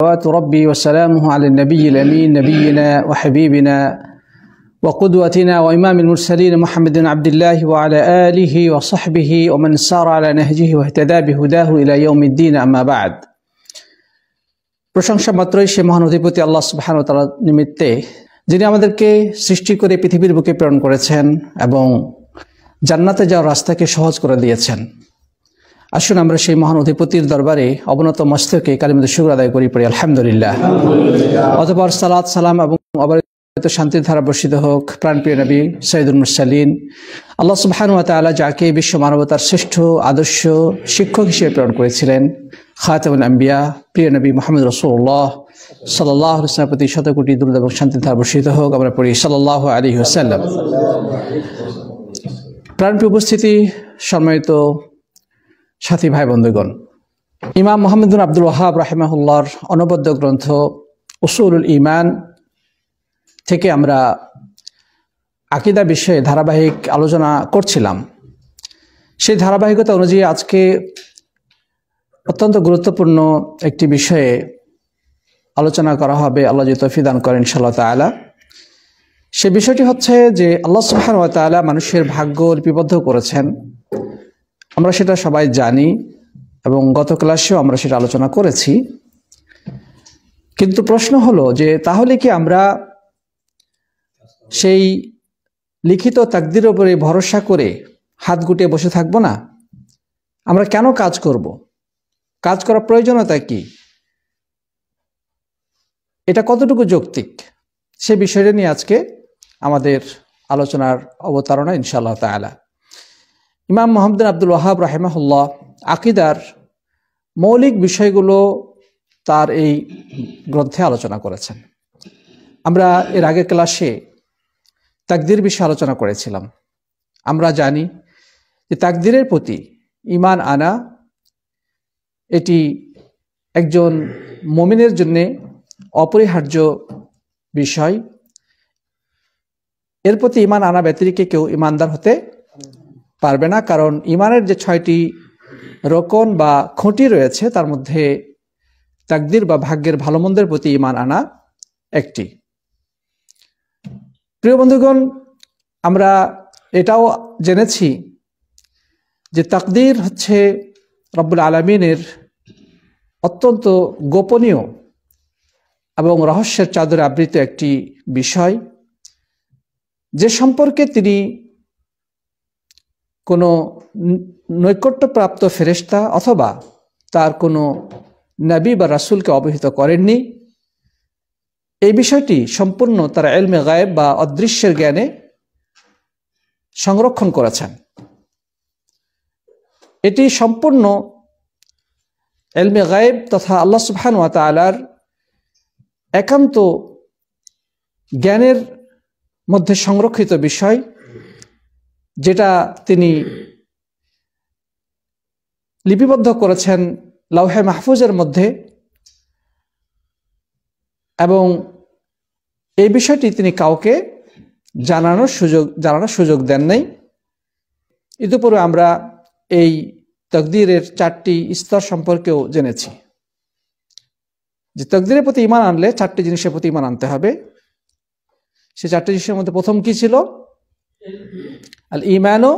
صلوات ربي وسلامه على النبي الأمين نبينا وحبيبنا وقدوتنا وإمام المرسلين محمد بن عبد الله وعلى آله وصحبه ومن سار على نهجه واهتدى بهداه إلى يوم الدين أما بعد প্রশংসা মাত্রই সে মহান অধিপতি আল্লাহ সুবহানাহু ওয়া তাআলা নিমিত্তে যিনি আমাদেরকে সৃষ্টি করে পৃথিবীর বুকে প্রেরণ করেছেন এবং জান্নাতে যাওয়ার রাস্তাকে সহজ করে দিয়েছেন। আসুন আমরা সেই মহান অধিপতির দরবারে অবনত মস্তকে কালিমাতুশ শুকর আদায় করি, পড়ি আলহামদুলিল্লাহ। অতঃপর সালাত সালাম এবং অবারিত শান্তির ধারা বর্ষিত হোক প্রাণপ্রিয় নবী সাইয়্যিদুল মুরসালিন আল্লাহ সুবহানাহু ওয়া তাআলা যাকে বিশ্ব মানবতার শ্রেষ্ঠ আদর্শ শিক্ষক হিসেবে প্রেরণ করেছিলেন, খাতামুল আম্বিয়া প্রিয় নবী মুহাম্মদ রাসূলুল্লাহ সাল্লাল্লাহু আলাইহি ওয়াসাল্লামের প্রতি শত কোটি দরুদ এবং শান্তির ধারা বর্ষিত হোক। আমরা পড়ি সাল্লাল্লাহু আলাইহি ওয়াসাল্লাম। প্রাণপ্রিয় উপস্থিতি, সম্মানিত সাথী ভাই বন্ধুগণ, ইমাম মুহাম্মদ বিন আব্দুল ওয়াহাব রাহিমাহুল্লাহর অনবদ্য গ্রন্থ উসুলুল ঈমান থেকে আমরা আকীদা বিষয়ে ধারাবাহিক আলোচনা করছিলাম। সেই ধারাবাহিকতা অনুযায়ী আজকে অত্যন্ত গুরুত্বপূর্ণ একটি বিষয়ে আলোচনা করা হবে, আল্লাহ যদি তৌফিক দান করেন ইনশাআল্লাহ তাআলা। সে বিষয়টি হচ্ছে যে আল্লাহ সুবহানাহু ওয়া তাআলা মানুষের ভাগ্য লিপিবদ্ধ করেছেন। আমরা সেটা সবাই জানি এবং গত ক্লাসেও আমরা সেটা আলোচনা করেছি। কিন্তু প্রশ্ন হলো যে তাহলে কি আমরা সেই লিখিত তাকদীরের উপরে ভরসা করে হাত গুটিয়ে বসে থাকবো না? আমরা কেন কাজ করব? কাজ করার প্রয়োজনীয়তা কি? এটা কতটুকু যৌক্তিক? সে বিষয়টা নিয়ে আজকে আমাদের আলোচনার অবতারণা ইনশাআল্লাহ তাআলা। ইমাম মুহাম্মদ বিন আব্দুল ওয়াহাব রাহিমাহুল্লাহ আকীদার মৌলিক বিষয়গুলো তার এই গ্রন্থে আলোচনা করেছেন। আমরা এর আগের ক্লাসে তাকদীর বিষয়ে আলোচনা করেছিলাম। আমরা জানি যে তাকদীরের প্রতি ঈমান আনা এটি একজন মুমিনের জন্য অপরিহার্য বিষয়। এর প্রতি ঈমান আনা ব্যতিরেকে কেউ ঈমানদার হতে পারবে না, কারণ ঈমানের যে 6টি রকন বা খুঁটি রয়েছে তার মধ্যে তাকদীর বা ভাগ্যের ভালো মন্দের প্রতি ঈমান আনা একটি। প্রিয় বন্ধুগণ, আমরা এটাও জেনেছি যে তাকদীর হচ্ছে রব্বুল আলামিনের অত্যন্ত গোপনীয় এবং রহস্যের চাদরে আবৃত একটি বিষয়, যে সম্পর্কে তিনি কোনো নৈকট্যপ্রাপ্ত ফেরেশতা অথবা তার কোনো নবী বা রাসূলকে অবহিত করেননি। এই বিষয়টি সম্পূর্ণ তারা ইলমে গায়েব বা অদৃশ্যের জ্ঞানে সংরক্ষণ করেছেন। এটি সম্পূর্ণ ইলমে গায়েব তথা আল্লাহ সুবহানাহু ওয়া তাআলার একান্ত জ্ঞানের মধ্যে সংরক্ষিত বিষয়, যেটা তিনি লিপিবদ্ধ করেছেন লাওহে মাহফুজের মধ্যে, এবং এই বিষয়টি তিনি কাউকে জানানোর সুযোগ দেন নাই। ইতিপূর্বে আমরা এই তাকদীরের 4টি স্তর সম্পর্কেও জেনেছি যে তাকদীরের প্রতি ঈমান আনলে 4টি জিনিসের প্রতি ঈমান আনতে হবে। সেই 4টি জিনিসের মধ্যে প্রথম কি ছিল? আল ঈমানু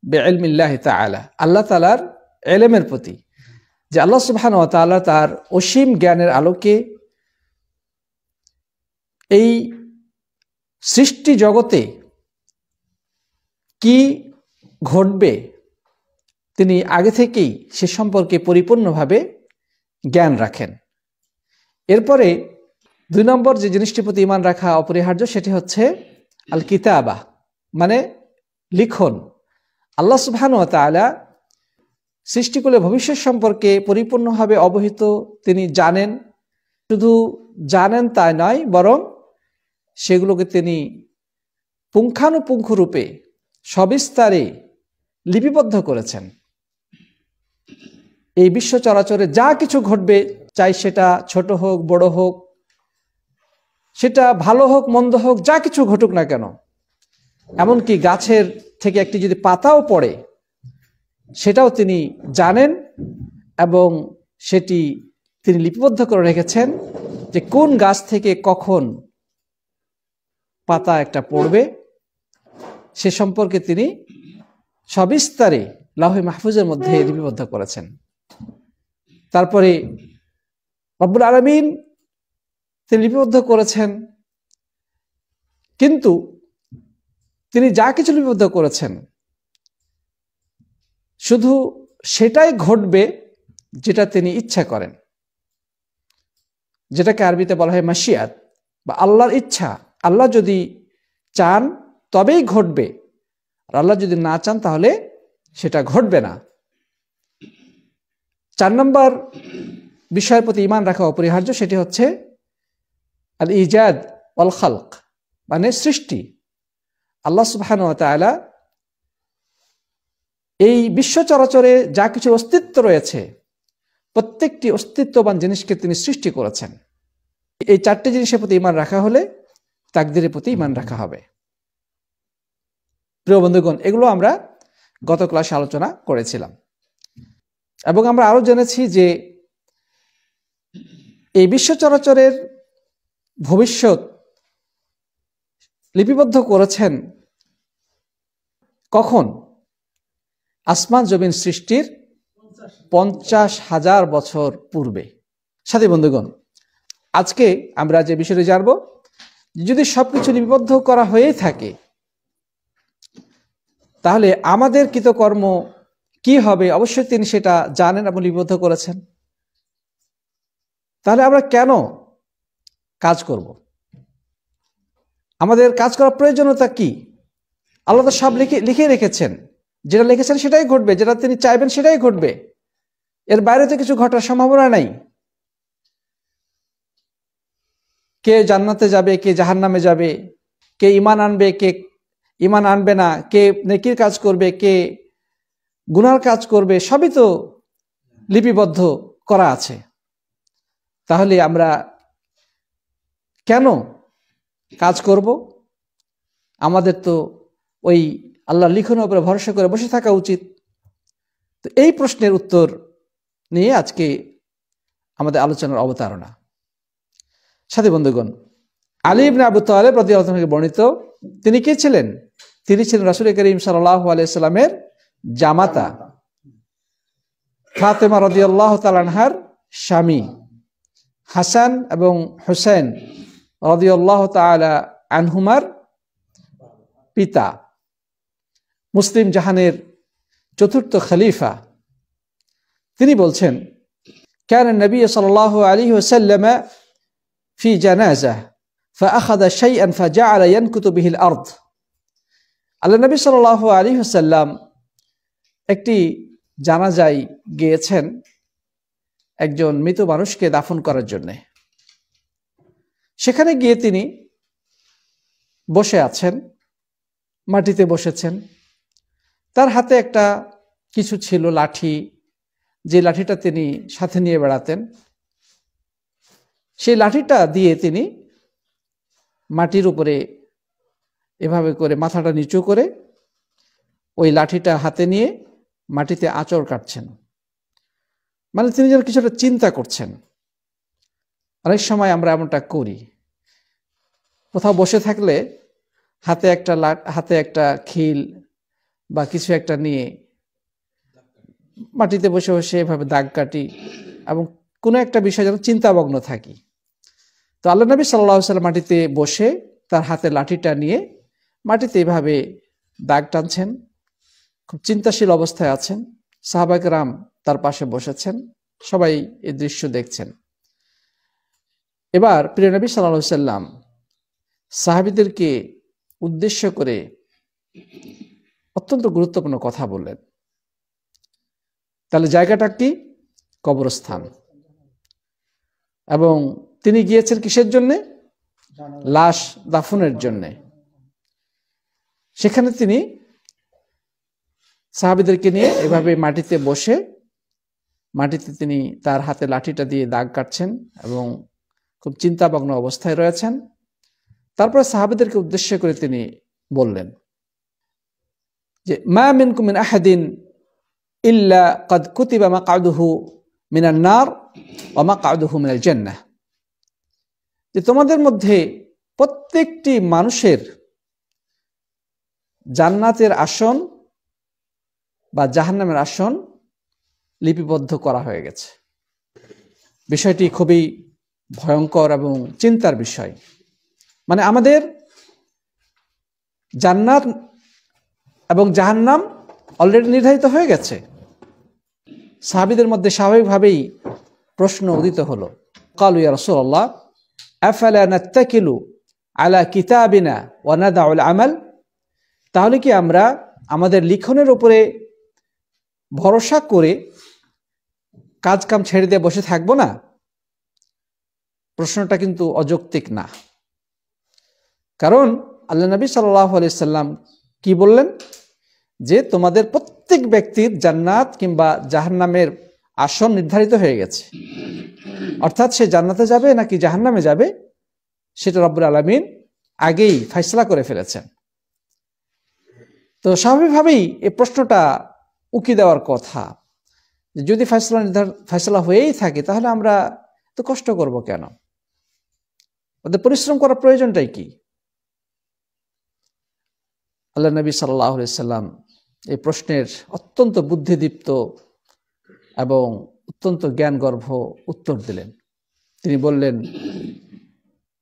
বিইলমিল্লাহি তাআলা, আল্লাহ তাআলার ইলমের প্রতি, যে আল্লাহ সুবহানাহু ওয়া তাআলা তার অসীম জ্ঞানের আলোকে এই সৃষ্টি জগতে কি ঘটবে তিনি আগে থেকেই সে সম্পর্কে পরিপূর্ণভাবে জ্ঞান রাখেন। এরপরে 2 নম্বর যে জিনিসটির প্রতি ঈমান রাখা অপরিহার্য সেটি হচ্ছে আল কিতাবা, মানে লিখন। আল্লাহ সুবহানাহু ওয়া তাআলা সৃষ্টিকুলে ভবিষ্যৎ সম্পর্কে পরিপূর্ণভাবে অবহিত, তিনি জানেন। শুধু জানেন তাই নয়, বরং সেগুলোকে তিনি পুঙ্খানুপুঙ্খ রূপে সবিস্তারে লিপিবদ্ধ করেছেন। এই বিশ্ব চরাচরে যা কিছু ঘটবে, চাই সেটা ছোট হোক বড় হোক, সেটা ভালো হোক মন্দ হোক, যা কিছু ঘটুক না কেন, এমনকি গাছের থেকে একটি যদি পাতাও পড়ে সেটাও তিনি জানেন এবং সেটি তিনি লিপিবদ্ধ করে রেখেছেন যে কোন গাছ থেকে কখন পাতা একটা পড়বে সে সম্পর্কে তিনি সবিস্তারে লাউহে মাহফুজের মধ্যে লিপিবদ্ধ করেছেন। তারপরে রব্বুল আলামিন তিনি লিপিবদ্ধ করেছেন, কিন্তু তিনি যা কিছু লিপিবদ্ধ করেছেন শুধু সেটাই ঘটবে যেটা তিনি ইচ্ছা করেন, যেটাকে আরবিতে বলা হয় মাশিয়াত বা আল্লাহর ইচ্ছা। আল্লাহ যদি চান তবেই ঘটবে, আর আল্লাহ যদি না চান তাহলে সেটা ঘটবে না। 4 নম্বর বিষয়ের প্রতি ঈমান রাখা অপরিহার্য, সেটি হচ্ছে আল ইজাদ ওয়াল খালক, মানে সৃষ্টি। আল্লাহ সুবহানাহু ওয়া তাআলা এই বিশ্ব চরাচরে যা কিছু অস্তিত্ব রয়েছে প্রত্যেকটি অস্তিত্ববান জিনিসকে তিনি সৃষ্টি করেছেন। এই 4টি জিনিসের প্রতি ঈমান রাখা হলে তাকদীরের প্রতি ঈমান রাখা হবে। প্রিয় বন্ধুগণ, এগুলো আমরা গত ক্লাসে আলোচনা করেছিলাম এবং আমরা আরো জেনেছি যে এই বিশ্ব চরাচরের ভবিষ্যৎ লিপিবদ্ধ করেছেন কখন? আসমান জমিন সৃষ্টির 50,000 বছর পূর্বে। সাথী বন্ধুগণ, আজকে আমরা যে বিষয়টি জানব, যদি সবকিছু লিপিবদ্ধ করা হয়েই থাকে তাহলে আমাদের কৃতকর্ম কি হবে অবশ্যই তিনি সেটা জানেন এবং লিপিবদ্ধ করেছেন। তাহলে আমরা কেন কাজ করব? আমাদের কাজ করার প্রয়োজনীয়তা কি? আল্লাহ তো সব লিখে রেখেছেন, যেটা লিখেছেন সেটাই ঘটবে, যেটা তিনি চাইবেন সেটাই ঘটবে, এর বাইরে তো কিছু ঘটার সম্ভাবনা নাই। কে জান্নাতে যাবে, কে জাহান্নামে যাবে, কে ঈমান আনবে, কে ঈমান আনবে না, কে নেকির কাজ করবে, কে গুনার কাজ করবে, সবই তো লিপিবদ্ধ করা আছে। তাহলে আমরা কেন কাজ করব? আমাদের তো ওই আল্লাহর লিখনের উপরে ভরসা করে বসে থাকা উচিত। তো এই প্রশ্নের উত্তর নিয়ে আজকে আমাদের আলোচনার অবতারণা। সাথী বন্ধুগণ, আলী ইবনে আবু তালেব রাদিয়াল্লাহু আনহু বর্ণিত, তিনি কে ছিলেন? তিনি ছিলেন রাসূল করিম সাল্লাল্লাহু আলাইহি সাল্লামের জামাতা, ফাতেমা রাদিয়াল্লাহু তাআলা আনহার স্বামী, হাসান এবং হুসাইন রাদিয়াল্লাহু তাআলা আনহুমার পিতা, মুসলিম জাহানের 4র্থ খলিফা। তিনি বলছেন, কানা নবী সাল্লাল্লাহু আলাইহি ওয়াসাল্লাম ফি জানাজা ফাআখাযা শাইআন ফাজাআলা ইয়ানকুতু বিহিল আরদ। আল্লাহ নবী সাল্লাল্লাহু আলাইহি ওয়াসাল্লাম একটি জানাজায় গিয়েছেন একজন মৃত মানুষকে দাফন করার জন্য। সেখানে গিয়ে তিনি বসে আছেন, মাটিতে বসেছেন। তার হাতে একটা কিছু ছিল, লাঠি, যে লাঠিটা তিনি সাথে নিয়ে বেড়াতেন। সেই লাঠিটা দিয়ে তিনি মাটির উপরে এভাবে করে মাথাটা নিচু করে ওই লাঠিটা হাতে নিয়ে মাটিতে আঁচড় কাটছেন, মানে তিনি যেন কিছুটা চিন্তা করছেন। অনেক সময় আমরা এমনটা করি, কোথাও বসে থাকলে হাতে একটা খিল বা কিছু একটা নিয়ে মাটিতে বসে বসে এভাবে দাগ কাটি এবং কোনো একটা বিষয় যেন চিন্তামগ্ন থাকি। তো আল্লাহ নবী সাল্লাল্লাহু আলাইহি ওয়াসাল্লাম মাটিতে বসে তার হাতে লাঠিটা নিয়ে মাটিতে এভাবে দাগ টানছেন, খুব চিন্তাশীল অবস্থায় আছেন। সাহাবায়ে কেরাম তার পাশে বসেছেন, সবাই এই দৃশ্য দেখছেন। এবার প্রিয় নবী সাল্লাল্লাহু আলাইহি ওয়াসাল্লাম সাহাবীদেরকে উদ্দেশ্য করে অত্যন্ত গুরুত্বপূর্ণ কথা বললেন। তাহলে জায়গাটা কি? কবরস্থান। এবং তিনি গিয়েছেন কিসের জন্যে? লাশ দাফনের জন্যে। সেখানে তিনি সাহাবীদেরকে নিয়ে এভাবে মাটিতে বসে মাটিতে তিনি তার হাতে লাঠিটা দিয়ে দাগ কাটছেন এবং খুব চিন্তামগ্ন অবস্থায় রয়েছেন। তারপরে সাহাবীদেরকে উদ্দেশ্য করে তিনি বললেন যে, মা মিনকুম মিন আহাদিন ইল্লা ক্বাদ কুতিবা মাকআদুহু মিনান নার ওয়া মাকআদুহু মিনাল জান্নাহ, যে তোমাদের মধ্যে প্রত্যেকটি মানুষের জান্নাতের আসন বা জাহান্নামের আসন লিপিবদ্ধ করা হয়ে গেছে। বিষয়টি খুবই ভয়ঙ্কর এবং চিন্তার বিষয়। মানে আমাদের জান্নাত এবং জাহান্নাম অলরেডি নির্ধারিত হয়ে গেছে। সাহাবীদের মধ্যে স্বাভাবিকভাবেই প্রশ্ন উদিত হলো, ক্বালু ইয়া রাসূলুল্লাহ আফালা নাত্তাকিলু আলা কিতাবিনা ওয়া নাদাউল আমাল, তাহলে কি আমরা আমাদের লিখনের উপরে ভরসা করে কাজ কাম ছেড়ে দিয়ে বসে থাকবো না? প্রশ্নটা কিন্তু অযৌক্তিক না। কারণ আল্লাহ নবী সাল্লাল্লাহু আলাইহি সাল্লাম কি বললেন, যে তোমাদের প্রত্যেক ব্যক্তির জান্নাত কিংবা জাহান্নামের আসন নির্ধারিত হয়ে গেছে। অর্থাৎ সে জান্নাতে যাবে নাকি জাহান্নামে যাবে সেটা রব্বুল আলামিন আগেই ফয়সালা করে ফেলেছেন। তো স্বাভাবিকভাবেই এই প্রশ্নটা উকি দেওয়ার কথা, যদি ফয়সালা হয়েই থাকে তাহলে আমরা তো কষ্ট করব কেন? ওদের পরিশ্রম করার প্রয়োজনটাই কি? আল্লাহ নবী সাল্লাল্লাহু আলাইহি সাল্লাম এই প্রশ্নের অত্যন্ত বুদ্ধিদীপ্ত এবং অত্যন্ত জ্ঞানগর্ভ উত্তর দিলেন। তিনি বললেন,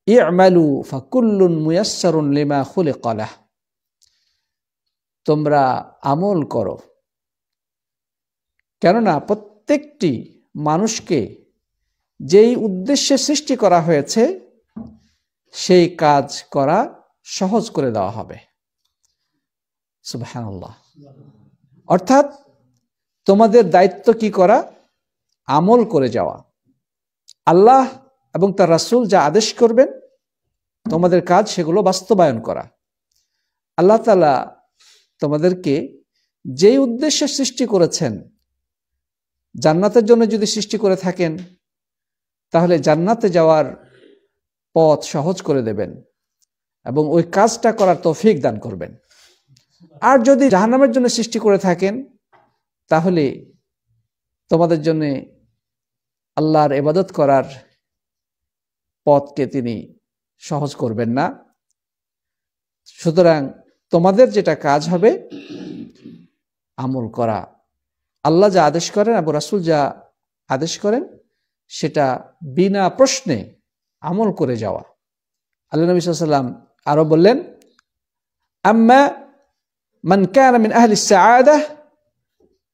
ই'মালু ফাকুল্লুন মুয়াসসারুন লিমা খুলিকা লাহ, তোমরা আমল করো, কেননা প্রত্যেকটি মানুষকে যেই উদ্দেশ্যে সৃষ্টি করা হয়েছে সেই কাজ করা সহজ করে দেওয়া হবে। সুবহানাল্লাহ। অর্থাৎ তোমাদের দায়িত্ব কি করা? আমল করে যাওয়া। আল্লাহ এবং তার রাসূল যা আদেশ করবেন তোমাদের কাজ সেগুলো বাস্তবায়ন করা। আল্লাহ তাআলা তোমাদেরকে যেই উদ্দেশ্যে সৃষ্টি করেছেন, জান্নাতের জন্য যদি সৃষ্টি করে থাকেন তাহলে জান্নাতে যাওয়ার পথ সহজ করে দেবেন এবং ওই কাজটা করার তৌফিক দান করবেন। আর যদি জাহান্নামের জন্য সৃষ্টি করে থাকেন তাহলে তোমাদের জন্য আল্লাহর ইবাদত করার পথকে তিনি সহজ করবেন না। সুতরাং তোমাদের যেটা কাজ হবে আমল করা, আল্লাহ যা আদেশ করেন এবং রাসূল যা আদেশ করেন সেটা বিনা প্রশ্নে আমল করে যাওয়া। আল্লাহ নবী সাল্লাল্লাহু আলাইহি ওয়াসাল্লাম আরো বললেন, আম্মা মান কানা মিন আহলি সাআদাহ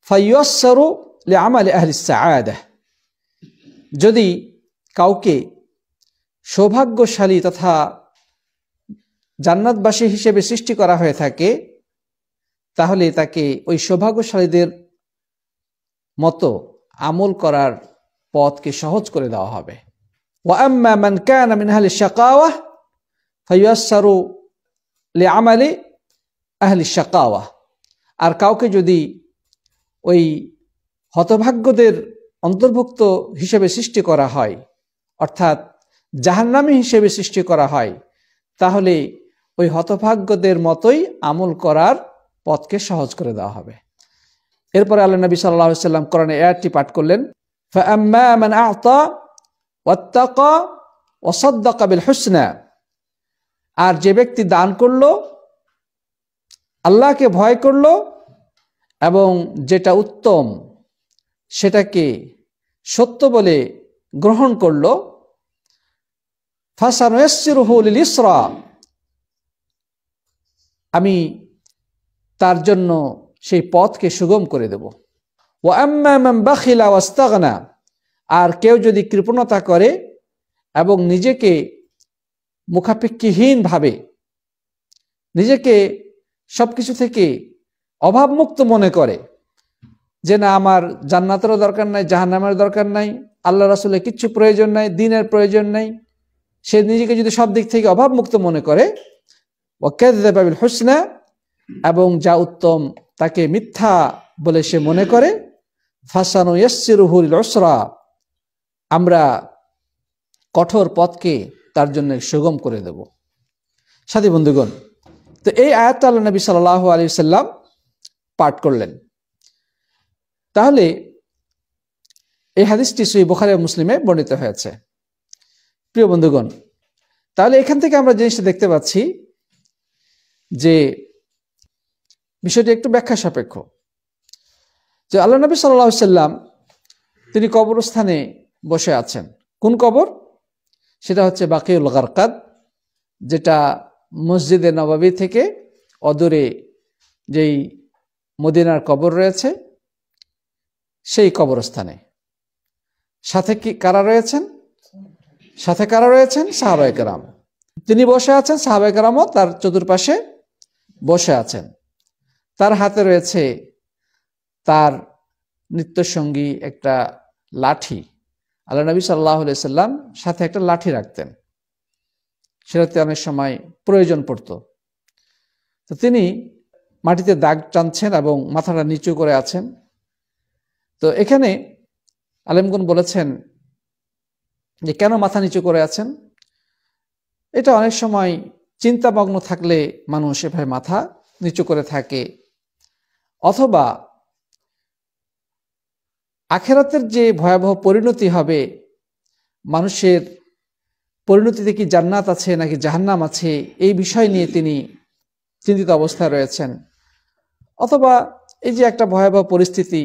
ফায়ুয়াসসারু লিআমালি আহলি সাআদাহ, যদি কাউকে সৌভাগ্যশালী তথা জান্নাতবাসী হিসেবে সৃষ্টি করা হয়ে থাকে তাহলে তাকে ওই সৌভাগ্যশালীদের মতো আমল করার পথকে সহজ করে দেওয়া হবে। ওয়া আম্মা মান কানা মিন আহলি শাকাওয়াহ ফায়ুয়াসসারু লিআমালি আহলি শাকাওয়াহ, আর কাউকে যদি ওই হতভাগ্যদের অন্তর্ভুক্ত হিসেবে সৃষ্টি করা হয়, অর্থাৎ জাহান্নামী হিসেবে সৃষ্টি করা হয়, তাহলে ওই হতভাগ্যদের মতোই আমল করার পথকে সহজ করে দেওয়া হবে। এরপরে আল্লাহ নবী সাল্লাল্লাহু আলাইহি ওয়াসাল্লাম কোরআনে আয়াতটি পাঠ করলেন, ফাআম্মা মান আ'তা ওয়াত্তাকা ওয়া সাদ্দাকা বিল হুসনা, আর যে ব্যক্তি দান করলো, আল্লাহকে ভয় করলো এবং যেটা উত্তম সেটাকে সত্য বলে গ্রহণ করলো, ফাসানুয়াসসিরুহু লিল ইসরা, আমি তার জন্য সেই পথকে সুগম করে দেব। ওয়া আম্মা মান বাখিলা ওয়াস্তাগনা, আর কেউ যদি কৃপণতা করে এবং নিজেকে মুখাপেক্ষীহীন ভাবে, নিজেকে সবকিছু থেকে অভাবমুক্ত মনে করে, যে না আমার জান্নাতেরও দরকার নাই, জাহান্নামের দরকার নাই, আল্লাহ রাসূলের কিচ্ছু প্রয়োজন নাই, দ্বীনের প্রয়োজন নাই, সে নিজেকে যদি সব দিক থেকে অভাবমুক্ত মনে করে, ওয়া কাযযাবা বিল হুসনা, এবং যা উত্তম তাকে মিথ্যা বলে সে মনে করে, ফাসানুয়াসসিরুহু লিল উসরা, আমরা কঠোর পথকে তার জন্য সুগম করে দেব। সাথী বন্ধুগণ, তো এই আয়াতটা আল্লাহ নবী সাল্লাল্লাহু আলাইহি ওয়াসাল্লাম পাঠ করলেন। তাহলে এই হাদিসটি সহিহ বুখারী ও মুসলিমে বর্ণিত হয়েছে। প্রিয় বন্ধুগণ, তাহলে এখান থেকে আমরা জিনিসটা দেখতে পাচ্ছি যে বিষয়টি একটু ব্যাখ্যা সাপেক্ষ। যে আল্লাহ নবী সাল্লাল্লাহু আলাইহি সাল্লাম তিনি কবরস্থানে বসে আছেন। কোন কবর? সেটা হচ্ছে বাকিউল গারকাদ, যেটা মসজিদে নববী থেকে অদূরে যেই মদিনার কবর রয়েছে সেই কবরস্থানে। সাথে কি কারা রয়েছেন? সাথে কারা রয়েছেন? সাহাবায়ে কেরাম। তিনি বসে আছেন, সাহাবায়ে কেরামও তার চতুর্পাশে বসে আছেন। তার হাতে রয়েছে তার নিত্যসঙ্গী একটা লাঠি। আল্লাহ নবী সাল্লাল্লাহু আলাইহি সাল্লাম সাথে একটা লাঠি রাখতেন, সেটাতে অনেক সময় প্রয়োজন পড়ত। তো তিনি মাটিতে দাগ টানছেন এবং মাথাটা নিচু করে আছেন। তো এখানে আলেমগণ বলেছেন যে কেন মাথা নিচু করে আছেন? এটা অনেক সময় চিন্তামগ্ন থাকলে মানুষ এভাবে মাথা নিচু করে থাকে, অথবা আখিরাতের যে ভয়াবহ পরিণতি হবে, মানুষের পরিণতিতে কি জান্নাত আছে নাকি জাহান্নাম আছে, এই বিষয় নিয়ে তিনি চিন্তিত অবস্থায় রয়েছেন। অথবা এই যে একটা ভয়াবহ পরিস্থিতি,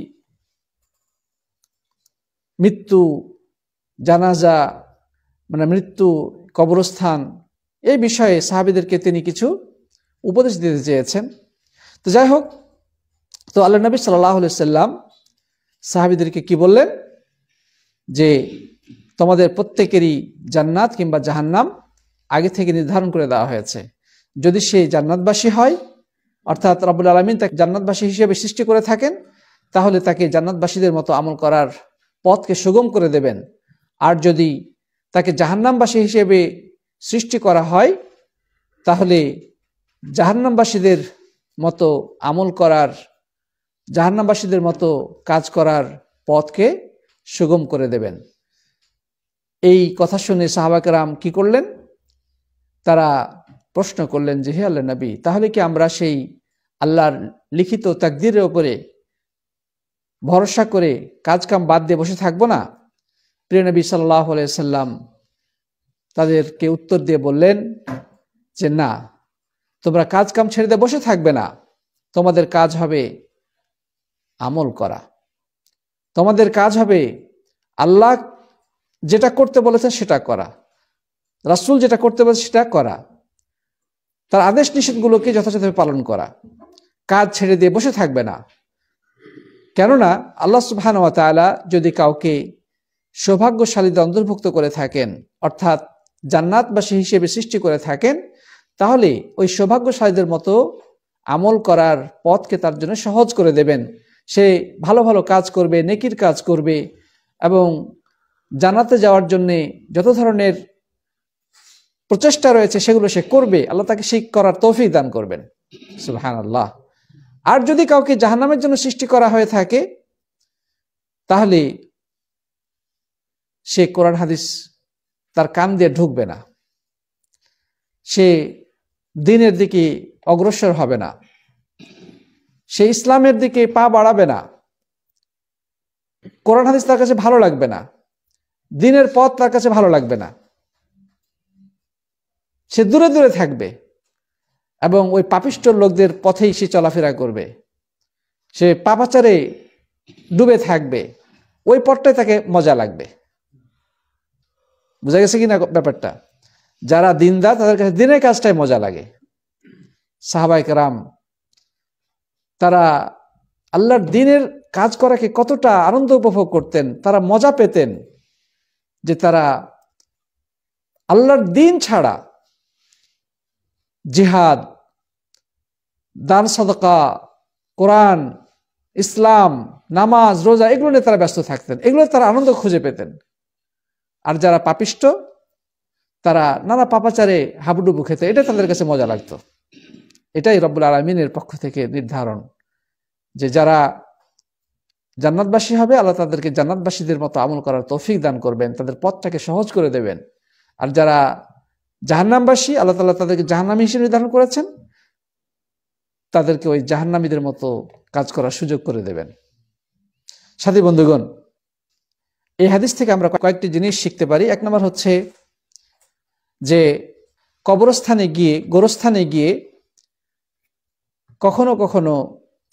মৃত্যু, জানাজা, মানে মৃত্যু, কবরস্থান, এই বিষয়ে সাহাবীদেরকে তিনি কিছু উপদেশ দিতে চেয়েছেন। তো যাই হোক, তো আল্লাহ নবী সাল্লাল্লাহু আলাইহি সাল্লাম সাহাবীদেরকে কি বললেন? যে তোমাদের প্রত্যেকেরই জান্নাত কিংবা জাহান্নাম আগে থেকে নির্ধারণ করে দেওয়া হয়েছে। যদি সে জান্নাতবাসী হয়, অর্থাৎ রব্বুল আলামিন তাকে জান্নাতবাসী হিসেবে সৃষ্টি করে থাকেন, তাহলে তাকে জান্নাতবাসীদের মতো আমল করার পথকে সুগম করে দেবেন। আর যদি তাকে জাহান্নামবাসী হিসেবে সৃষ্টি করা হয়, তাহলে জাহান্নামবাসীদের মতো আমল করার, জাহান্নামবাসীদের মতো কাজ করার পথকে সুগম করে দেবেন। এই কথা শুনে সাহাবা কেরাম কি করলেন? তারা প্রশ্ন করলেন যে হে আল্লাহর নবী, তাহলে কি আমরা সেই আল্লাহর লিখিত তাকদীরের উপরে ভরসা করে কাজকাম বাদ দিয়ে বসে থাকবো না? প্রিয় নবী সাল্লাল্লাহু আলাইহি সাল্লাম তাদেরকে উত্তর দিয়ে বললেন যে না, তোমরা কাজকাম ছেড়ে দিয়ে বসে থাকবে না, তোমাদের কাজ হবে আমল করা। তোমাদের কাজ হবে আল্লাহ যেটা করতে বলেছেন সেটা করা, রাসূল যেটা করতে বলেছে সেটা করা, তার আদেশ নিষেধগুলোকে যথাযথভাবে পালন করা। কাজ ছেড়ে দিয়ে বসে থাকবে না। কেননা আল্লাহ সুবহানাহু ওয়া তাআলা যদি কাউকে সৌভাগ্যশালীদের অন্তর্ভুক্ত করে থাকেন, অর্থাৎ জান্নাতবাসী হিসেবে সৃষ্টি করে থাকেন, তাহলে ওই সৌভাগ্যশালীদের মতো আমল করার পথকে তার জন্য সহজ করে দেবেন। সে ভালো ভালো কাজ করবে, নেকির কাজ করবে এবং জান্নাতে যাওয়ার জন্য যত ধরনের প্রচেষ্টা রয়েছে সেগুলো সে করবে। আল্লাহ তাকে সেই করার তৌফিক দান করবেন। সুবহানাল্লাহ। আর যদি কাউকে জাহান্নামের জন্য সৃষ্টি করা হয়ে থাকে, তাহলে সে কোরআন হাদিস তার কান দিয়ে ঢুকবে না, সে দ্বীনের দিকে অগ্রসর হবে না, সে ইসলামের দিকে পা বাড়াবে না, কোরআন হাদিস তার কাছে ভালো লাগবে না, দ্বীনের পথ তার কাছে ভালো লাগবে না। সে দূরে দূরে থাকবে এবং ওই পাপিষ্ঠ লোকদের পথেই সে চলাফেরা করবে। সে পাপাচারে ডুবে থাকবে, ওই পথটাই তাকে মজা লাগবে। বোঝা গেছে কিনা ব্যাপারটা? যারা দিনদার তাদের কাছে দিনের কাজটাই মজা লাগে। সাহাবায়ে কেরাম তারা আল্লাহর দ্বীনের কাজ করাকে কতটা আনন্দ উপভোগ করতেন, তারা মজা পেতেন যে তারা আল্লাহর দ্বীন ছাড়া জিহাদ, দান সদকা, কোরআন, ইসলাম, নামাজ, রোজা এগুলো নিয়ে তারা ব্যস্ত থাকতেন, এগুলো তারা আনন্দ খুঁজে পেতেন। আর যারা পাপিষ্ট তারা নানা পাপাচারে হাবুডুবু খেতে, এটা তাদের কাছে মজা লাগতো। এটাই রব্বুল আলামিনের পক্ষ থেকে নির্ধারণ যে যারা জান্নাতবাসী হবে আল্লাহ তাদেরকে জান্নাতবাসীদের মতো আমল করার তৌফিক দান করবেন, তাদের পথটাকে সহজ করে দেবেন। আর যারা জাহান্নামবাসী আল্লাহ তাআলা তাদেরকে জাহান্নামী হিসেবে নির্ধারণ করেছেন, তাদেরকে ওই জাহান্নামীদের মতো কাজ করার সুযোগ করে দেবেন। সাথী বন্ধুগণ, এই হাদিস থেকে আমরা কয়েকটি জিনিস শিখতে পারি। এক নম্বর হচ্ছে যে কবরস্থানে গিয়ে, গোরস্থানে গিয়ে কখনো কখনো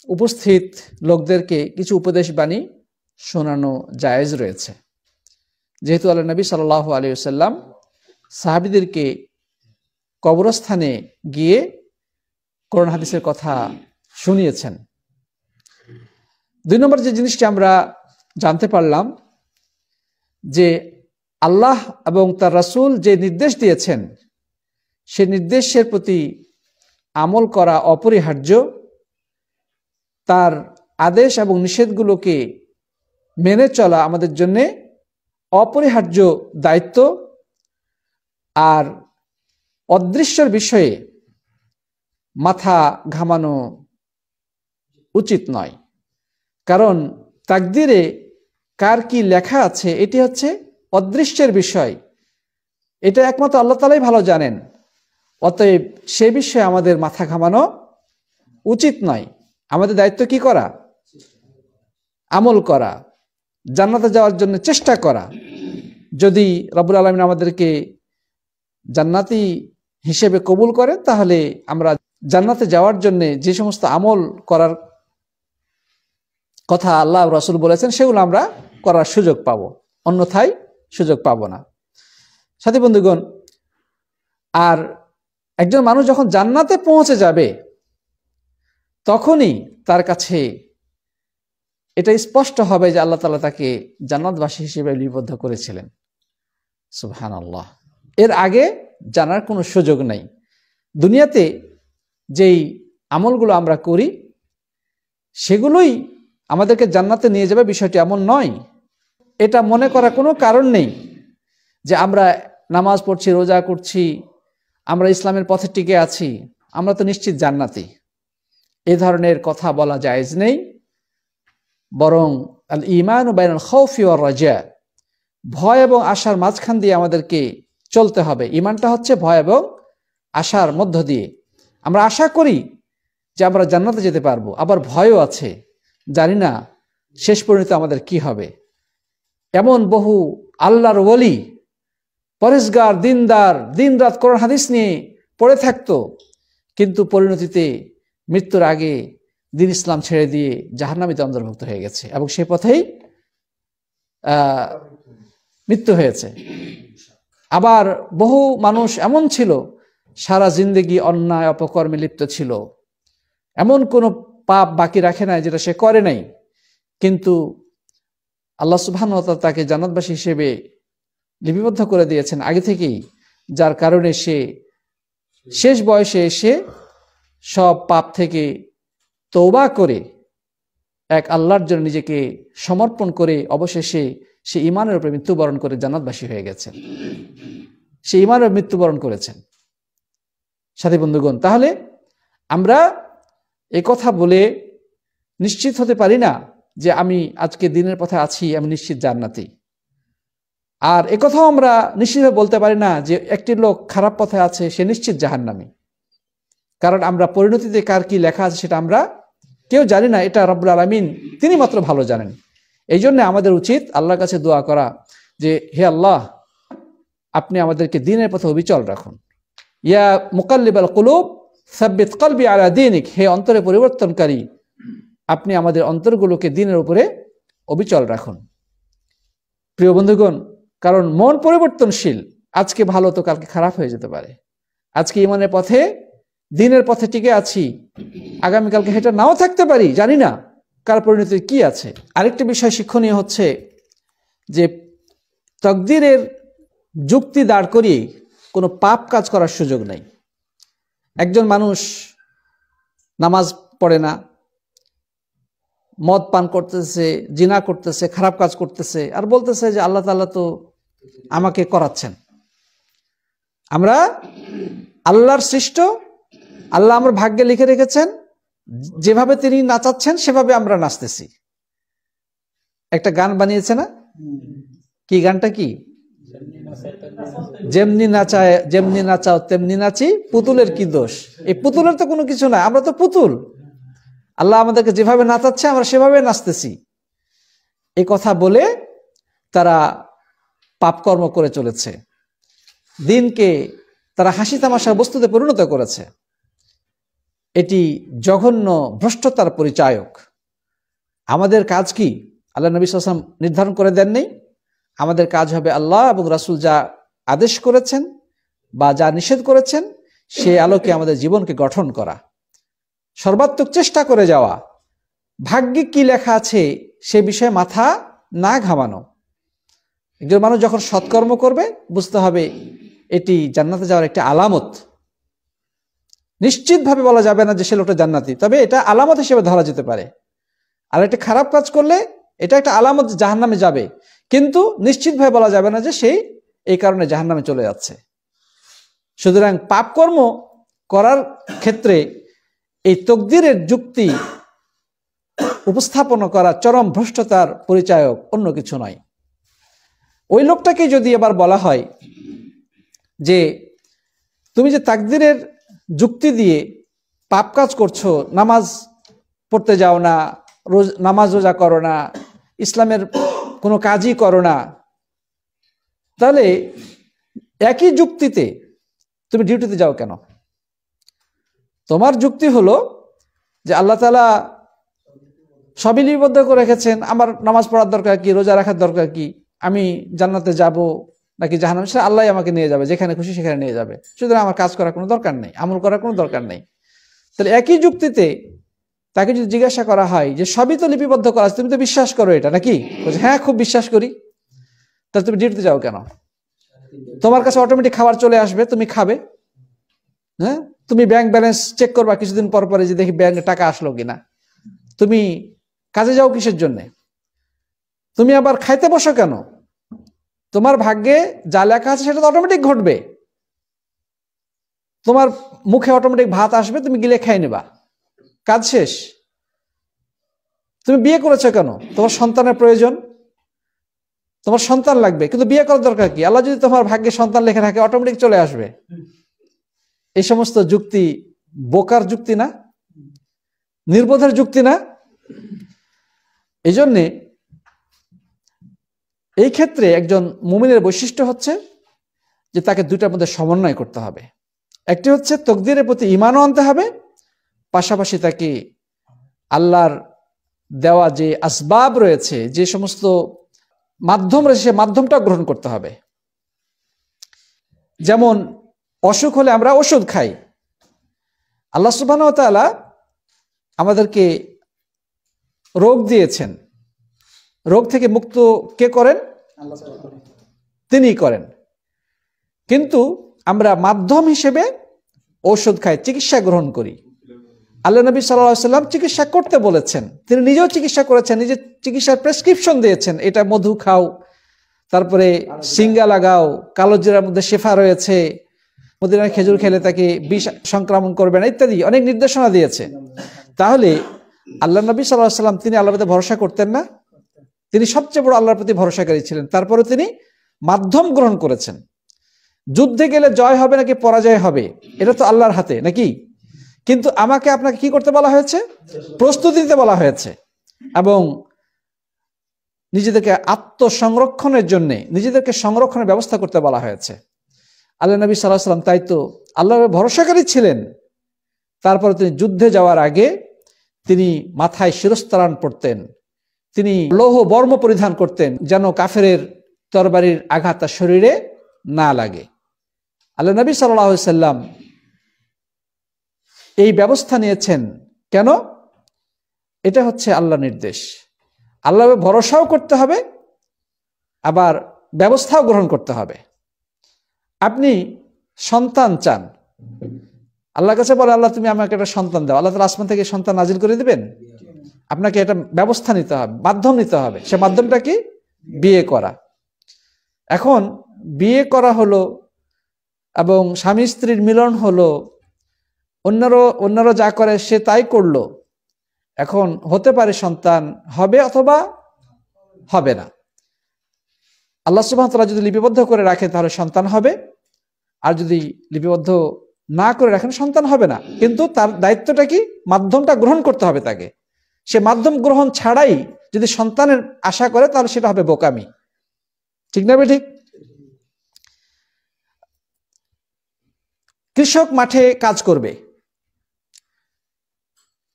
উপস্থিত লোকদেরকে কিছু উপদেশ বাণী শোনানো জায়েজ রয়েছে, যেহেতু আল্লাহ নবী সাল্লাল্লাহু আলাইহি ওয়াসাল্লাম সাহাবীদেরকে কবরস্থানে গিয়ে কোরআন হাদিসের কথা শুনিয়েছেন। 2 নম্বর যে জিনিসটি আমরা জানতে পারলাম যে আল্লাহ এবং তার রাসূল যে নির্দেশ দিয়েছেন সে নির্দেশের প্রতি আমল করা অপরিহার্য, তার আদেশ এবং নিষেধগুলোকে মেনে চলা আমাদের জন্য অপরিহার্য দায়িত্ব। আর অদৃশ্যের বিষয়ে মাথা ঘামানো উচিত নয়, কারণ তাকদিরে কার কি লেখা আছে এটি হচ্ছে অদৃশ্যের বিষয়, এটা একমাত্র আল্লাহ তাআলাই ভালো জানেন। অতএব সে বিষয়ে আমাদের মাথা ঘামানো উচিত নয়। আমাদের দায়িত্ব কি করা? আমল করা, জান্নাতে যাওয়ার জন্য চেষ্টা করা। যদি রব্বুল আলামিন আমাদেরকে জান্নাতি হিসেবে কবুল করেন তাহলে আমরা জান্নাতে যাওয়ার জন্য যে সমস্ত আমল করার কথা আল্লাহ রাসূল বলেছেন সেগুলো আমরা করার সুযোগ পাব, অন্যথায় সুযোগ পাব না। সাথী বন্ধুগণ, আর একজন মানুষ যখন জান্নাতে পৌঁছে যাবে তখনই তার কাছে এটা স্পষ্ট হবে যে আল্লাহ তাআলা তাকে জান্নাতবাসী হিসেবে লিপিবদ্ধ করেছিলেন। সুবহানাল্লাহ। এর আগে জানার কোনো সুযোগ নেই। দুনিয়াতে যেই আমলগুলো আমরা করি সেগুলোই আমাদেরকে জান্নাতে নিয়ে যাবে, বিষয়টি এমন নয়। এটা মনে করার কোনো কারণ নেই যে আমরা নামাজ পড়ছি, রোজা করছি, আমরা ইসলামের পথে টিকে আছি, আমরা তো নিশ্চিত জান্নাতি। এই ধরনের কথা বলা জায়েজ নেই। বরং আল ঈমানু বাইনাল খাউফি ওয়ার রাজা, ভয় এবং আশার মাঝখান দিয়ে আমাদেরকে চলতে হবে। ঈমানটা হচ্ছে ভয় এবং আশার মধ্য দিয়ে। আমরা আশা করি যে আমরা জান্নাতে যেতে পারবো, আবার ভয়ও আছে, জানি না শেষ পরিণতি আমাদের কি হবে। এমন বহু আল্লাহর ওলি, পরেশগার, দিনদার, দিনরাত কোরআন হাদিস নিয়ে পড়ে থাকতো, কিন্তু পরিণতিতে মৃত্যুর আগে দিন ইসলাম ছেড়ে দিয়ে জাহান্নামীতে অন্তর্ভুক্ত হয়ে গেছে এবং সে পথেই মৃত্যু হয়েছে। আবার বহু মানুষ এমন ছিল সারা জিন্দেগি অন্যায় অপকর্মে লিপ্ত ছিল, এমন কোনো পাপ বাকি রাখে নাই যেটা সে করে নাই, কিন্তু আল্লাহ সুবহানাহু ওয়া তাআলা তাকে জান্নাতবাসী হিসেবে লিপিবদ্ধ করে দিয়েছেন আগে থেকেই, যার কারণে সে শেষ বয়সে এসে সব পাপ থেকে তওবা করে এক আল্লাহর জন্য নিজেকে সমর্পণ করে অবশেষে সে ঈমানের উপরে মৃত্যুবরণ করে জান্নাতবাসী হয়ে গেছেন। সে ঈমানের মৃত্যুবরণ করেছেন। সাথী বন্ধুগণ, তাহলে আমরা এই কথা বলে নিশ্চিত হতে পারি না যে আমি আজকে দিনের পথে আছি, আমি নিশ্চিত জান্নাতি। আর একথাও আমরা নিশ্চিতভাবে বলতে পারি না যে একটি লোক খারাপ পথে আছে, সে নিশ্চিত জাহান্নামী। কারণ আমরা পরিণতিতে কার কি লেখা আছে সেটা আমরা কেউ জানি না, এটা রব্বুল আলামিন তিনি মাত্র ভালো জানেন। এই জন্য আমাদের উচিত আল্লাহর কাছে দোয়া করা যে হে আল্লাহ, আপনি আমাদেরকে দ্বীনের পথে অবিচল রাখুন। ইয়া মুকাল্লিবাল কুলুব সাব্বিত কলবি আলা দীনিক, হে অন্তরে পরিবর্তনকারী, আপনি আমাদের অন্তরগুলোকে দ্বীনের উপরে অবিচল রাখুন। প্রিয় বন্ধুগণ, কারণ মন পরিবর্তনশীল, আজকে ভালো তো কালকে খারাপ হয়ে যেতে পারে। আজকে ঈমানের পথে, দ্বীনের পথে টিকে আছি, আগামীকালকে সেটা নাও থাকতে পারি, জানি না কার পরিণতি কি আছে। আরেকটি বিষয় শিক্ষণীয় হচ্ছে যে তাকদীরের যুক্তি দাঁড় করিয়ে কোনো পাপ কাজ করার সুযোগ নেই। একজন মানুষ নামাজ পড়ে না, মদ পান করতেছে, জিনা করতেছে, খারাপ কাজ করতেছে, আর বলতেছে যে আল্লাহ তাআলা তো আমাকে করাচ্ছেন। আমরা আল্লাহর সৃষ্ট, আল্লাহ আমার ভাগ্যে লিখে রেখেছেন, যেভাবে তিনি নাচাচ্ছেন সেভাবে আমরা নাচতেছি। একটা গান বানিয়েছে না, কি গানটা কি? যেমনি নাচাও তেমনি নাচি, পুতুলের কি দোষ। এই পুতুলের তো কোনো কিছু নাই, আমরা তো পুতুল। আল্লাহ আমাদেরকে যেভাবে নাচাচ্ছে আমরা সেভাবে নাচতেছি। এই কথা বলে তারা পাপকর্ম করে চলেছে, দিনকে তারা হাসি তামাশার বস্তুতে পরিণত করেছে। এটি জঘন্য ভ্রষ্টতার পরিচায়ক। আমাদের কাজ কি? আল্লাহ নবী সাল্লাল্লাহু আলাইহি ওয়াসাল্লাম নির্ধারণ করে দেননি। আমাদের কাজ হবে আল্লাহ এবং রাসূল যা আদেশ করেছেন বা যা নিষেধ করেছেন সে আলোকে আমাদের জীবনকে গঠন করা, সর্বাত্মক চেষ্টা করে যাওয়া। ভাগ্যে কি লেখা আছে সে বিষয়ে মাথা না ঘামানো। একজন মানুষ যখন সৎকর্ম করবে বুঝতে হবে এটি জান্নাতে যাওয়ার একটি আলামত। নিশ্চিতভাবে বলা যাবে না যে সে লোকটা জান্নাতি, তবে এটা আলামত হিসেবে ধরা যেতে পারে। আর একটা খারাপ কাজ করলে এটা একটা আলামত জাহান্নামে যাবে, কিন্তু নিশ্চিতভাবে বলা যাবে না যে সে এই কারণে জাহান্নামে চলে যাচ্ছে। সুতরাং পাপকর্ম করার ক্ষেত্রে এই তকদিরের যুক্তি উপস্থাপন করা চরম ভ্রষ্টতার পরিচায়ক, অন্য কিছু নয়। ওই লোকটাকে যদি এবার বলা হয় যে তুমি যে তাকদিরের যুক্তি দিয়ে পাপ কাজ করছো, নামাজ পড়তে যাও না, নামাজ রোজা করো না, ইসলামের কোনো কাজই করো না, তাহলে একই যুক্তিতে তুমি ডিউটিতে যাও কেন? তোমার যুক্তি হলো যে আল্লাহ তাআলা সবই লিপিবদ্ধ করে রেখেছেন, আমার নামাজ পড়ার দরকার কি, রোজা রাখার দরকার কি, আমি জান্নাতে যাব নাকি জাহান্নামে, সেটা আল্লাহই আমাকে নিয়ে যাবে, যেখানে খুশি সেখানে নিয়ে যাবে। সুতরাং আমার কাজ করার কোনো দরকার নেই, আমল করার কোনো দরকার নেই। তাহলে একই যুক্তিতে তাকে যদি জিজ্ঞাসা করা হয় যে সবই তো লিপিবদ্ধ করা আছে, তুমি তো বিশ্বাস করো এটা নাকি? বলছে হ্যাঁ, খুব বিশ্বাস করি। তাহলে তুমি ডিউটিতে যাও কেন? তোমার কাছে অটোমেটিক খাবার চলে আসবে, তুমি খাবে। হ্যাঁ, তুমি ব্যাংক ব্যালেন্স চেক করবা কিছুদিন পর পরে যে দেখি ব্যাংকে টাকা আসলো কিনা। তুমি কাজে যাও কিসের জন্য? তুমি আবার খাইতে বসো কেন? তোমার ভাগ্যে যা লেখা আছে সেটা তো অটোমেটিক ঘটবে। তোমার মুখে অটোমেটিক ভাত আসবে, তুমি গিলে খেয়ে নেবা, কাজ শেষ। তুমি বিয়ে করেছো কেন? তোমার সন্তানের প্রয়োজন, তোমার সন্তান লাগবে, কিন্তু বিয়ে করার দরকার কি? আল্লাহ যদি তোমার ভাগ্যে সন্তান লেখা থাকে অটোমেটিক চলে আসবে। এই সমস্ত যুক্তি বোকার যুক্তি না, নির্বোধের যুক্তি না? এই জন্যে এই ক্ষেত্রে একজন মুমিনের বৈশিষ্ট্য হচ্ছে যে তাকে দুইটার মধ্যে সমন্বয় করতে হবে। একটি হচ্ছে তকদিরের প্রতি ঈমানও আনতে হবে, পাশাপাশি তাকে আল্লাহর দেওয়া যে আসবাব রয়েছে, যে সমস্ত মাধ্যম রয়েছে, সে মাধ্যমটা গ্রহণ করতে হবে। যেমন অসুখ হলে আমরা ওষুধ খাই। আল্লাহ সুবহানাহু ওয়া তাআলা আমাদেরকে রোগ দিয়েছেন, রোগ থেকে মুক্ত কে করেন? তিনিই করেন। কিন্তু আমরা মাধ্যম হিসেবে ঔষধ খাই, চিকিৎসা গ্রহণ করি। আল্লাহ নবী সাল্লাল্লাহু আলাইহি ওয়াসাল্লাম চিকিৎসা করতে বলেছেন, তিনি নিজেও চিকিৎসা করেছেন, নিজে চিকিৎসার প্রেসক্রিপশন দিয়েছেন, এটা মধু খাও, তারপরে সিঙ্গা লাগাও, কালো জিরার মধ্যে শেফা রয়েছে, মদিনার খেজুর খেলে তাকে বিষ সংক্রমণ করবে না, ইত্যাদি অনেক নির্দেশনা দিয়েছে। তাহলে আল্লাহ নবী সাল্লাল্লাহু আলাইহি ওয়াসাল্লাম তিনি আল্লাহর প্রতি ভরসা করতেন না? তিনি সবচেয়ে বড় আল্লাহর প্রতি ভরসাকারী ছিলেন, তারপরে তিনি মাধ্যম গ্রহণ করেছেন। যুদ্ধে গেলে জয় হবে নাকি পরাজয় হবে এটা তো আল্লাহর হাতে নাকি? কিন্তু আমাকে আপনাকে কি করতে বলা হয়েছে? প্রস্তুতি নিতে বলা হয়েছে, এবং নিজেদেরকে আত্মসংরক্ষণের জন্য নিজেদেরকে সংরক্ষণের ব্যবস্থা করতে বলা হয়েছে। আল্লাহ নবী সাল্লাল্লাহু আলাইহি ওয়াসাল্লাম তাই তো আল্লাহর ভরসাকারী ছিলেন। তারপরে তিনি যুদ্ধে যাওয়ার আগে তিনি মাথায় শিরস্ত্রাণ পরতেন, তিনি লৌহ বর্ম পরিধান করতেন যেন কাফেরের তরবারির আঘাত তার শরীরে না লাগে। আল্লাহ নবী সাল্লাল্লাহু আলাইহি ওয়াসাল্লাম এই ব্যবস্থা নিয়েছেন কেন? এটা হচ্ছে আল্লাহর নির্দেশ। আল্লাহর ভরসাও করতে হবে, আবার ব্যবস্থাও গ্রহণ করতে হবে। আপনি সন্তান চান, আল্লাহর কাছে বলে আল্লাহ তুমি আমাকে একটা সন্তান দাও, আল্লাহ তাআলা আসমান থেকে সন্তান নাজিল করে দিবেন? আপনাকে এটা ব্যবস্থা নিতে হবে, মাধ্যম নিতে হবে। সে মাধ্যমটা কি? বিয়ে করা। এখন বিয়ে করা হলো এবং স্বামী স্ত্রীর মিলন হলো, অন্যরা যা করে সে তাই করলো। এখন হতে পারে সন্তান হবে অথবা হবে না। আল্লাহ সুবহানাহু ওয়া তাআলা যদি লিপিবদ্ধ করে রাখেন তাহলে সন্তান হবে, আর যদি লিপিবদ্ধ না করে রাখেন সন্তান হবে না। কিন্তু তার দায়িত্বটা কি? মাধ্যমটা গ্রহণ করতে হবে তাকে। সে মাধ্যম গ্রহণ ছাড়াই যদি সন্তানের আশা করে তাহলে সেটা হবে বোকামি। ঠিক না ঠিক? কৃষক মাঠে কাজ করবে,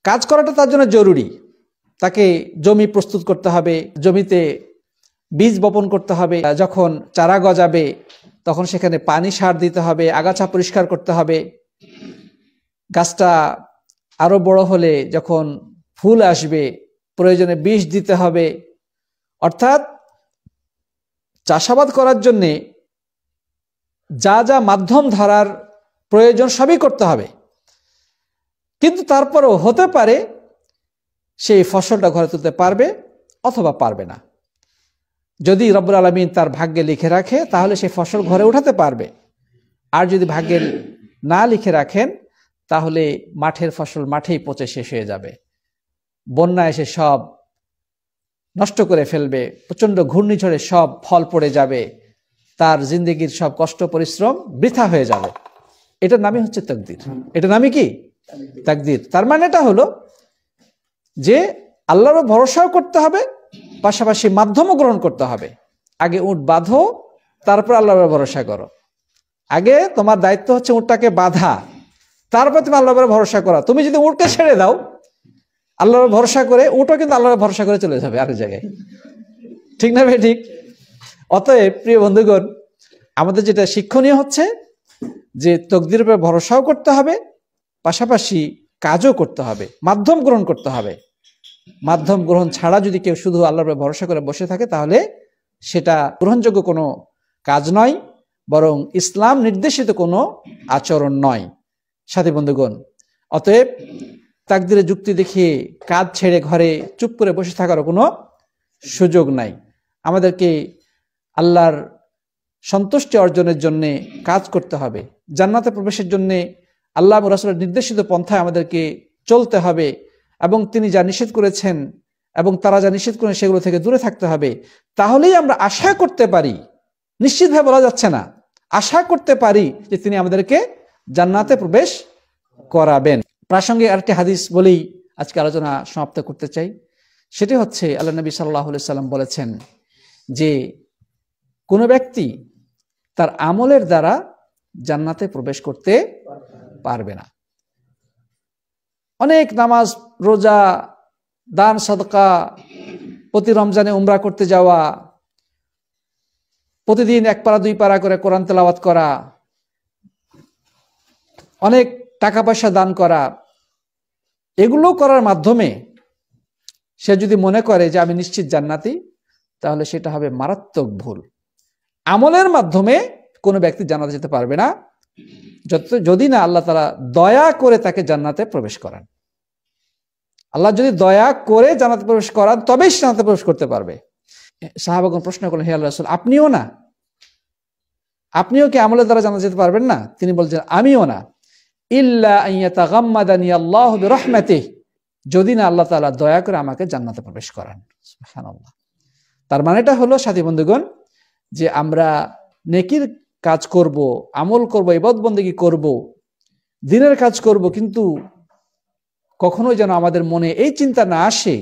কাজ করাটা তার জন্য জরুরি। তাকে জমি প্রস্তুত করতে হবে, জমিতে বীজ বপন করতে হবে, যখন চারা গজাবে তখন সেখানে পানি সার দিতে হবে, আগাছা পরিষ্কার করতে হবে, গাছটা আরো বড় হলে যখন ফুল আসবে প্রয়োজনে বিষ দিতে হবে। অর্থাৎ চাষাবাদ করার জন্য যা যা মাধ্যম ধরার প্রয়োজন সবই করতে হবে। কিন্তু তারপরেও হতে পারে সেই ফসলটা ঘরে তুলতে পারবে অথবা পারবে না। যদি রব্বুল আলামিন তার ভাগ্যে লিখে রাখে তাহলে সেই ফসল ঘরে উঠাতে পারবে, আর যদি ভাগ্যে না লিখে রাখেন তাহলে মাঠের ফসল মাঠেই পচে শেষ হয়ে যাবে, বন্যা এসে সব নষ্ট করে ফেলবে, প্রচন্ড ঘূর্ণিঝড়ে সব ফল পড়ে যাবে, তার জিন্দেগির সব কষ্ট পরিশ্রম বৃথা হয়ে যাবে। এটার নামই হচ্ছে তাকদীর। এটার নামই কি? তাকদীর। তার মানে এটা হলো যে আল্লাহর ভরসাও করতে হবে, পাশাপাশি মাধ্যমও গ্রহণ করতে হবে। আগে উট বাঁধো, তারপর আল্লাহর ভরসা করো। আগে তোমার দায়িত্ব হচ্ছে উটটাকে বাঁধা, তারপর তুমি আল্লাহর ভরসা করা। তুমি যদি উটকে ছেড়ে দাও আল্লাহর ভরসা করে, উটও কিন্তু আল্লাহর ভরসা করে চলে যাবে আরেক জায়গায়। ঠিক না ভাই? ঠিক। অতএব প্রিয় বন্ধুগণ, আমাদের যেটা শিক্ষণীয় হচ্ছে যে তকদিরের উপর ভরসাও করতে হবে, পাশাপাশি কাজও করতে হবে, মাধ্যম গ্রহণ করতে হবে। মাধ্যম গ্রহণ ছাড়া যদি কেউ শুধু আল্লাহর উপর ভরসা করে বসে থাকে তাহলে সেটা গ্রহণযোগ্য কোনো কাজ নয়, বরং ইসলাম নির্দেশিত কোনো আচরণ নয়। সাথী বন্ধুগণ, অতএব তাকদিরে যুক্তি দেখিয়ে কাজ ছেড়ে ঘরে চুপ করে বসে থাকারও কোনো সুযোগ নাই। আমাদেরকে আল্লাহর সন্তুষ্টি অর্জনের জন্য কাজ করতে হবে, জান্নাতে প্রবেশের জন্য আল্লাহ এবং রাসূলের নির্দেশিত পন্থায় আমাদেরকে চলতে হবে, এবং তিনি যা নিষেধ করেছেন এবং তারা যা নিষেধ করেন সেগুলো থেকে দূরে থাকতে হবে। তাহলেই আমরা আশা করতে পারি, নিশ্চিতভাবে বলা যাচ্ছে না, আশা করতে পারি যে তিনি আমাদেরকে জান্নাতে প্রবেশ করাবেন। প্রাসঙ্গিক আরেকটি হাদিস বলেই আজকে আলোচনা সমাপ্ত করতে চাই। সেটি হচ্ছে আল্লাহ নবী সাল্লাল্লাহু আলাইহি সাল্লাম বলেছেন যে কোনো ব্যক্তি তার আমলের দ্বারা জান্নাতে প্রবেশ করতে পারবে না। অনেক নামাজ, রোজা, দান, সাদকা, প্রতি রমজানে উমরা করতে যাওয়া, প্রতিদিন 1 পারা 2 পারা করে কোরআন তেলাওয়াত করা, অনেক টাকা পয়সা দান করা, এগুলো করার মাধ্যমে সে যদি মনে করে যে আমি নিশ্চিত জান্নাতি, তাহলে সেটা হবে মারাত্মক ভুল। আমলের মাধ্যমে কোনো ব্যক্তি জান্নাতে যেতে পারবে না যদি না আল্লাহ তাআলা দয়া করে তাকে জান্নাতে প্রবেশ করান। আল্লাহ যদি দয়া করে জান্নাতে প্রবেশ করান তবেই জান্নাতে প্রবেশ করতে পারবে। সাহাবাগণ প্রশ্ন করলেন, হে আল্লাহর রাসূল, আপনিও না? আপনিও কি আমলের দ্বারা জান্নাতে যেতে পারবেন না? তিনি বলছেন, আমিও না। ইল্লা আন ইয়াতাগাম্মাদানি আল্লাহু বিরহমাতিহি, যদি না আল্লাহ তাআলা দয়া করে আমাকে জান্নাতে প্রবেশ করান। সুবহানাল্লাহ। তার মানেটা হলো সাথী বন্ধুগণ যে আমরা নেকির কাজ করব, আমল করব, ইবাদত বন্দেগী করব, দিনের কাজ করব, কিন্তু কখনোই যেন আমাদের মনে এই চিন্তা না আসে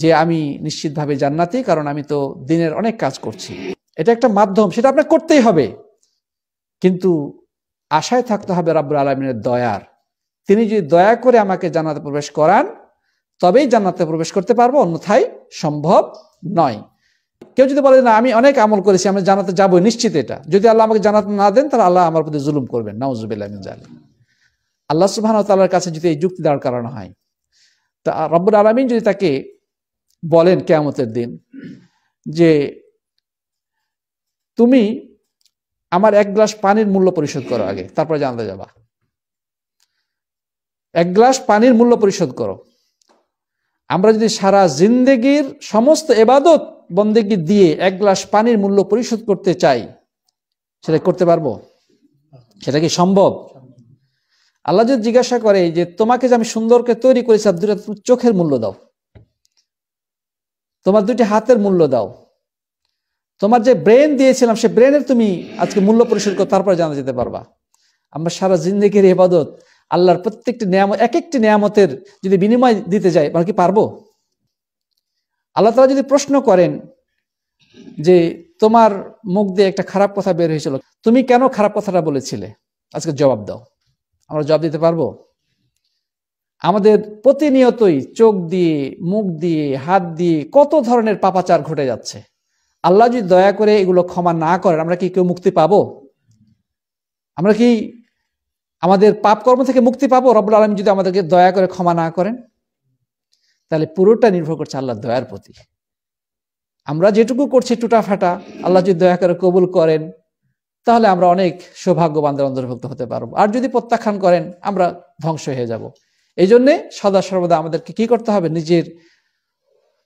যে আমি নিশ্চিতভাবে জান্নাতি, কারণ আমি তো দিনের অনেক কাজ করছি। এটা একটা মাধ্যম, সেটা আপনাকে করতেই হবে, কিন্তু আশায় থাকতে হবে রাব্বুল আলামিনের দয়ার। তিনি যদি দয়া করে আমাকে জান্নাতে প্রবেশ করান তবেই জান্নাতে প্রবেশ করতে পারবো, অন্যথায় সম্ভব নয়। কেউ যদি বলে না আমি অনেক আমল করেছি, আমি জান্নাতে যাবো নিশ্চিত, এটা যদি আল্লাহ আমাকে জান্নাত না দেন তাহলে আল্লাহ আমার প্রতি জুলুম করবেন, নাউযুবিল্লাহি মিন যালিক। আল্লাহ সুবহানাহু ওয়া তাআলার কাছে যদি এই যুক্তি দাঁড় করানো হয়, তা রব্বুল আলামিন যদি তাকে বলেন কিয়ামতের দিন যে তুমি আমার 1 গ্লাস পানির মূল্য পরিশোধ করো আগে, তারপরে জান্নাতে যাবা। 1 গ্লাস পানির মূল্য পরিশোধ করো। আমরা যদি সারা জিন্দেগির সমস্ত ইবাদত বন্দেগী দিয়ে 1 গ্লাস পানির মূল্য পরিশোধ করতে চাই, সেটা করতে পারবো? সেটা কি সম্ভব? আল্লাহ যদি জিজ্ঞাসা করে যে তোমাকে যে আমি সুন্দরকে তৈরি করেছি, দুটো চোখের মূল্য দাও, তোমার 2টি হাতের মূল্য দাও, তোমার যে ব্রেন দিয়েছিলাম সে ব্রেনের তুমি আজকে মূল্য পরিশোধ করো, তারপরে জানা যেতে পারবা। আমরা সারা জিন্দেগির ইবাদত, আল্লাহর প্রত্যেকটি নিয়ামত, এক একটি নিয়ামতের যদি বিনিময় দিতে যাই, আমরা কি পারবো? আল্লাহ তাআলা যদি প্রশ্ন করেন যে তোমার মুখ দিয়ে একটা খারাপ কথা বের হয়েছিল, তুমি কেন খারাপ কথাটা বলেছিলে? আজকে জবাব দাও। আমরা জবাব দিতে পারবো? আমাদের প্রতিনিয়তই চোখ দিয়ে, মুখ দিয়ে, হাত দিয়ে কত ধরনের পাপাচার ঘটে যাচ্ছে। আল্লাহ যদি দয়া করে এগুলো ক্ষমা না করেন, আমরা কি কেউ মুক্তি পাবো? আমরা কি আমাদের পাপ কর্ম থেকে মুক্তি পাবো রব্বুল আলামিন যদি আমাদেরকে দয়া করে ক্ষমা না করেন? তাহলে পুরোটা নির্ভর করছে আল্লাহর দয়ার প্রতি। আমরা যেটুকু করছি টুটাফাটা, আল্লাহ যদি দয়া করে কবুল করেন তাহলে আমরা অনেক সৌভাগ্যবানদের অন্তর্ভুক্ত হতে পারবো। আর যদি প্রত্যাখ্যান করেন, আমরা ধ্বংস হয়ে যাব। এই জন্যে সদা সর্বদা আমাদেরকে কি করতে হবে? নিজের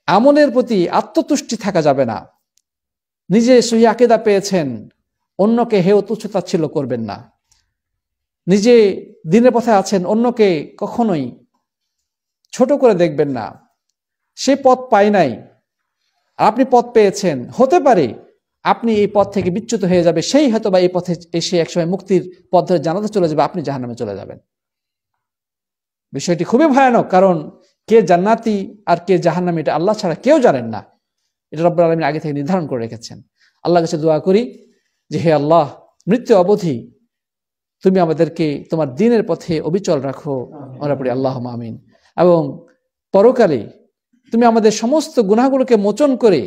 আমলের প্রতি আত্মতুষ্টি থাকা যাবে না। নিজে সহি আকীদা পেয়েছেন, অন্যকে হেয় তুচ্ছ তাচ্ছিল্য করবেন না। নিজে দ্বীনের পথে আছেন, অন্যকে কখনোই ছোট করে দেখবেন না। সে পথ পায় নাই, আপনি পথ পেয়েছেন, হতে পারে আপনি এই পথ থেকে বিচ্যুত হয়ে যাবে, সেই হয়তো বা এই পথে এসে একসময় মুক্তির পথ ধরে জান্নাতে চলে যাবে, আপনি জাহান্নামে চলে যাবেন। বিষয়টি খুবই ভয়ানক, কারণ কে জান্নাতি আর কে জাহান্নামী এটা আল্লাহ ছাড়া কেউ জানেন না। এটা রব্বুল আলামিন আগে থেকে নির্ধারণ করে রেখেছেন। আল্লাহর কাছে দোয়া করি যে হে আল্লাহ, মৃত্যু অবধি তুমি আমাদেরকে তোমার দ্বীনের পথে অবিচল রাখো, আমরা পড়ি আল্লাহুম্মা আমিন। এবং পরকালে তুমি আমাদের সমস্ত গুনাহগুলোকে মোচন করে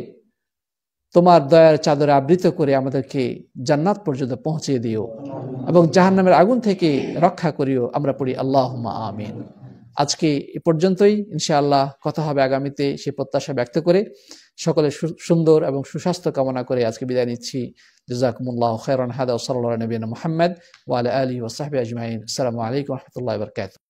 তোমার দয়ার চাদরে আবৃত করে আমাদেরকে জান্নাত পর্যন্ত পৌঁছে দিও এবং জাহান্নামের আগুন থেকে রক্ষা করিও, আমরা পড়ি আল্লাহুম্মা আমিন। আজকে এ পর্যন্তই, ইনশাআল্লাহ কথা হবে আগামীতে, সে প্রত্যাশা ব্যক্ত করে সকলের সুন্দর এবং সুস্বাস্থ্য কামনা করে আজকে বিদায় নিচ্ছি। জাযাকুমুল্লাহু খাইরান। হাদা ওয়া সাল্লাল্লাহু আলা নবিয়িনা মুহাম্মদ ওয়া আলা আলিহি ওয়া সাহবিহি আজমাইন। আসসালামু আলাইকুম ওয়া রাহমাতুল্লাহি ওয়া বারাকাতুহু।